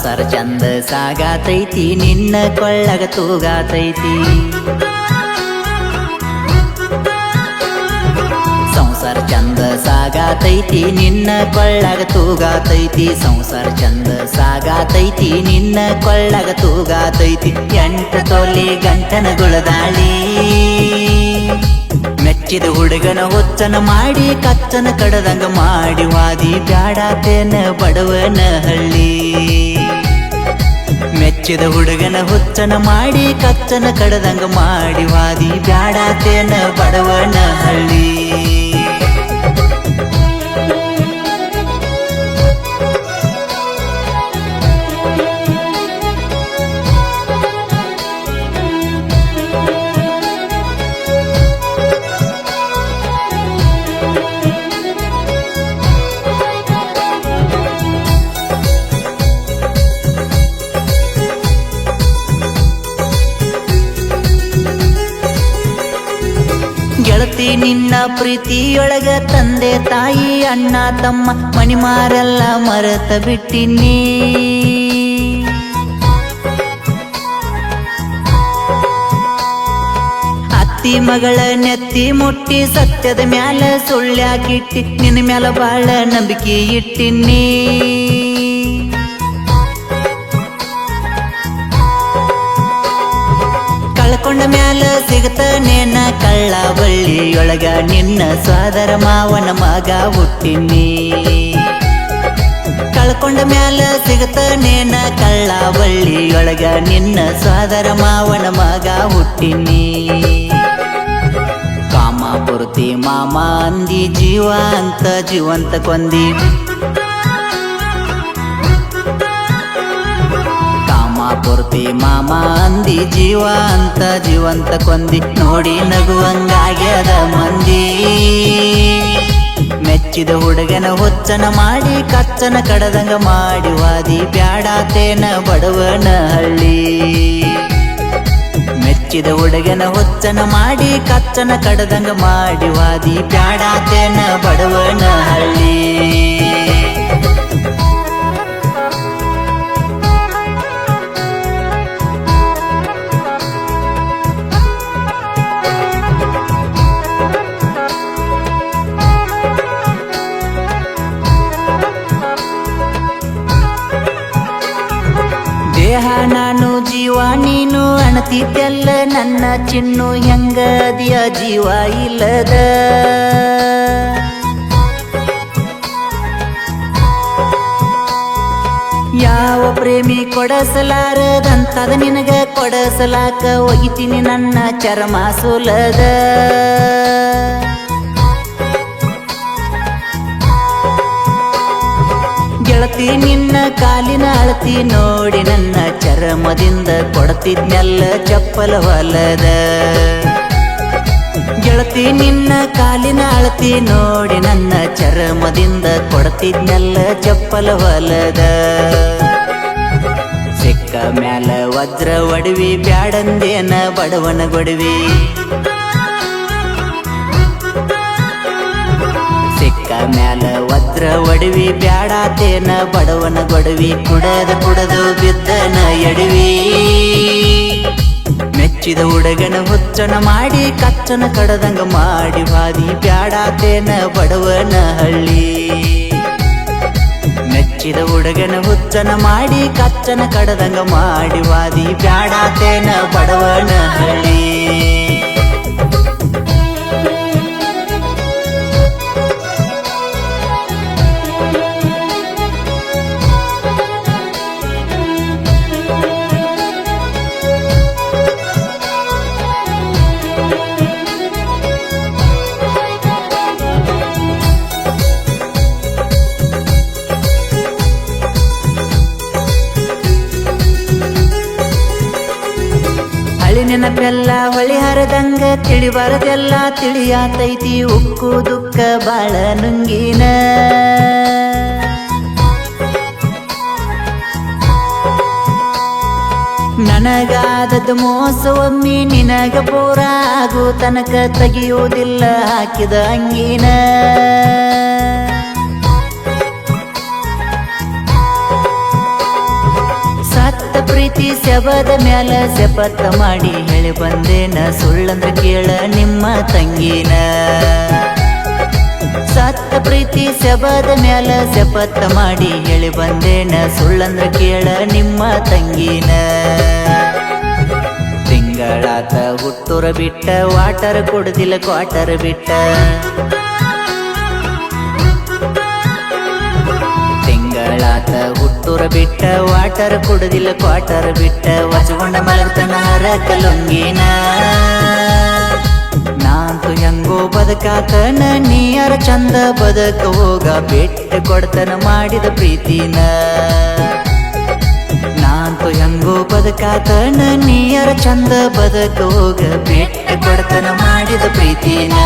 ಸಂಸಾರ ಚಂದ ಸಾಗಾತೈತಿ ನಿನ್ನ ಕೊಳ್ಳಗ ತೂಗಾತೈತಿ ಸಂಸಾರ ಚಂದ ಸಾಗಾತೈತಿ ನಿನ್ನ ಕೊಳ್ಳಗ ತೂಗಾತೈತಿ ಸಂಸಾರ ಚಂದ ಸಾಗಾತೈತಿ ನಿನ್ನ ಕೊಳ್ಳಗ ತೂಗಾತೈತಿ 8 ತೊಲೆ ಗಂಟನ ಗುಳದಾಳಿ ಮೆಚ್ಚಿದ ಹುಡುಗನ ಹುಚ್ಚನ ಮಾಡಿ ಕಚ್ಚನ ಕಡದಂಗ ಮಾಡಿ ವಾದಿ ಬ್ಯಾಡಾತೇನ ಬಡವನ ಹಳ್ಳಿ ಮೆಚ್ಚಿದ ಹುಡುಗನ ಹುಚ್ಚನ ಮಾಡಿ ಕಚ್ಚನ ಕಡದಂಗ ಮಾಡಿ ವಾದಿ ಬ್ಯಾಡಾತೇನ ಬಡವನ ಹಳ್ಳಿ ಗೆಳತಿ ನಿನ್ನ ಪ್ರೀತಿಯೊಳಗ ತಂದೆ ತಾಯಿ ಅಣ್ಣ ತಮ್ಮ ಮಣಿಮಾರೆಲ್ಲ ಮರೆತ ಬಿಟ್ಟಿನಿ ಅತ್ತಿ ಮಗಳ ನೆತ್ತಿ ಮುಟ್ಟಿ ಸತ್ಯದ ಮ್ಯಾಲ ಸುಳ್ಳ್ಯಾಕಿಟ್ಟಿ ನಿನ್ನ ಮ್ಯಾಲ ಬಾಳ ನಂಬಿಕೆ ಇಟ್ಟಿನಿ ಕಳ್ಕೊಂಡ ಮ್ಯಾಲ ಸಿಗತನೇನ ಕಳ್ಳ ಬಳ್ಳಿಯೊಳಗ ನಿನ್ನ ಸೋದರ ಮಾವನ ಮಗ ಹುಟ್ಟಿನಿ ಕಳ್ಕೊಂಡ ಮ್ಯಾಲ ಸಿಗತನೇನ ಕಳ್ಳ ಬಳ್ಳಿಯೊಳಗ ನಿನ್ನ ಸೋದರ ಮಾವನ ಮಗ ಹುಟ್ಟಿನಿ ಕಾಮ ಪೂರ್ತಿ ಮಾಮ ಅಂದಿ ಜೀವ ಅಂತ ಜೀವಂತ ಕೊಂದಿ ಪೂರ್ತಿ ಮಾಮ ಅಂದಿ ಜೀವ ಅಂತ ಜೀವಂತ ಕೊಂದಿ ನೋಡಿ ನಗುವಂಗಾಗ್ಯದ ಮಂದಿ ಮೆಚ್ಚಿದ ಹುಡುಗನ ಹುಚ್ಚನ ಮಾಡಿ ಕಚ್ಚನ ಕಡದಂಗ ಮಾಡಿ ವಾದಿ ಬ್ಯಾಡಾತೇನ ಬಡವನ ಹಳ್ಳಿ ಮೆಚ್ಚಿದ ಹುಡುಗನ ಹುಚ್ಚನ ಮಾಡಿ ಕಚ್ಚನ ಕಡದಂಗ ಮಾಡಿ ವಾದಿ ಬ್ಯಾಡಾತೇನ ಬಡವನ ಹಳ್ಳಿ ದೇಹ ನಾನು ಜೀವ ನೀನು ಅಣತಿದ್ದೆಲ್ಲ ನನ್ನ ಚಿನ್ನು ಹೆಂಗದಿಯ ಜೀವ ಇಲ್ಲದ ಯಾವ ಪ್ರೇಮಿ ಕೊಡಸಲಾರದಂತದ ನಿನಗ ಕೊಡಸಲಾಕ ಒಗಿತೀನಿ ನನ್ನ ಚರ್ಮ ಸುಲದ ಗೆಳತಿ ನಿನ್ನ ಕಾಲಿನ ಅಳತಿ ನೋಡಿ ನನ್ನ ಚರ್ಮದಿಂದ ಕೊಡ್ತಿದ್ನೆಲ್ಲ ಚಪ್ಪಲ ಹೊಲದ ಗೆಳತಿ ನಿನ್ನ ಕಾಲಿನ ಅಳತಿ ನೋಡಿ ನನ್ನ ಚರ್ಮದಿಂದ ಕೊಡ್ತಿದ್ನೆಲ್ಲ ಚಪ್ಪಲ ಹೊಲದ ಸಿಕ್ಕ ಮ್ಯಾಲ ವಜ್ರ ಒಡವಿ ಬ್ಯಾಡಂದೇನ ಬಡವನ ಗೊಡವಿ ಸಿಕ್ಕ ಮ್ಯಾಲ ವಜ್ರ ಒಡವಿ ಬ್ಯಾಡಾತೇನ ಬಡವನ ಗೊಡವಿ ಕುಡದು ಬಿದ್ದನ ಎಡವಿ ಮೆಚ್ಚಿದ ಹುಡುಗನ ಹುಚ್ಚನ ಮಾಡಿ ಕಚ್ಚನ ಕಡದಂಗ ಮಾಡಿ ವಾದಿ ಬ್ಯಾಡಾತೇನ ಬಡವನ ಹಳ್ಳಿ ಮೆಚ್ಚಿದ ಹುಡುಗನ ಹುಚ್ಚನ ಮಾಡಿ ಕಚ್ಚನ ಕಡದಂಗ ಮಾಡಿ ವಾದಿ ಬ್ಯಾಡಾತೇನ ಬಡವನ ಹಳ್ಳಿ ನೆನಪೆಲ್ಲ ಹೊಳಿ ಹರದಂಗ ತಿಳಿಬಾರದೆಲ್ಲ ತಿಳಿಯಾತೈತಿ ಉಕ್ಕು ದುಃಖ ಬಾಳ ನುಂಗಿನ ನನಗಾದದ ಮೋಸ ಒಮ್ಮೆ ನಿನಗ ಪೂರ ಆಗು ತನಕ ತೆಗಿಯುವುದಿಲ್ಲ ಹಾಕಿದ ಅಂಗಿನ ಸೆಬದ ಮ್ಯಾಲ ಸೆಪತ್ತ ಮಾಡಿ ಹೇಳಿ ಬಂದೇನ ಸುಳ್ಳಂದ್ರ ಕೇಳ ನಿಮ್ಮ ತಂಗಿನ ಸತ್ತ ಪ್ರೀತಿ ಸೆಬದ ಮ್ಯಾಲ ಸೆಪತ್ತ ಮಾಡಿ ಹೇಳಿ ಬಂದೇನ ಸುಳ್ಳಂದ್ರ ಕೇಳ ನಿಮ್ಮ ತಂಗಿನ ತಿಂಗಳಾತ ಹುಟ್ಟೂರ ಬಿಟ್ಟ ವಾಟರ್ ಕುಡ್ದಿಲ್ಲ ಕ್ವಾಟರ್ ಬಿಟ್ಟ ತಿಂಗಳಾತ ಹುಟ್ಟೂರ ಬಿಟ್ಟ ವಾಟರ್ ಕುಡ್ದಿಲ್ಲ ಕ್ವಾಟರ್ ಬಿಟ್ಟ ವಚಗೊಂಡ ಮಲಗ್ತನ ಹರಕ ಲುಂಗಿನ ನಾಂತು ಹೆಂಗೋ ಬದುಕಾತನ ನೀಯರ ಚಂದ ಬದುಕ ಹೋಗ ಬಿಟ್ಟು ಕೊಡ್ತನ ಮಾಡಿದ ಪ್ರೀತಿನ ನಾಂತು ಹೆಂಗೋ ಬದುಕಾತನ ನೀಯರ ಚಂದ ಬದುಕ ಹೋಗ ಬಿಟ್ಟು ಕೊಡ್ತನ ಮಾಡಿದ ಪ್ರೀತಿನ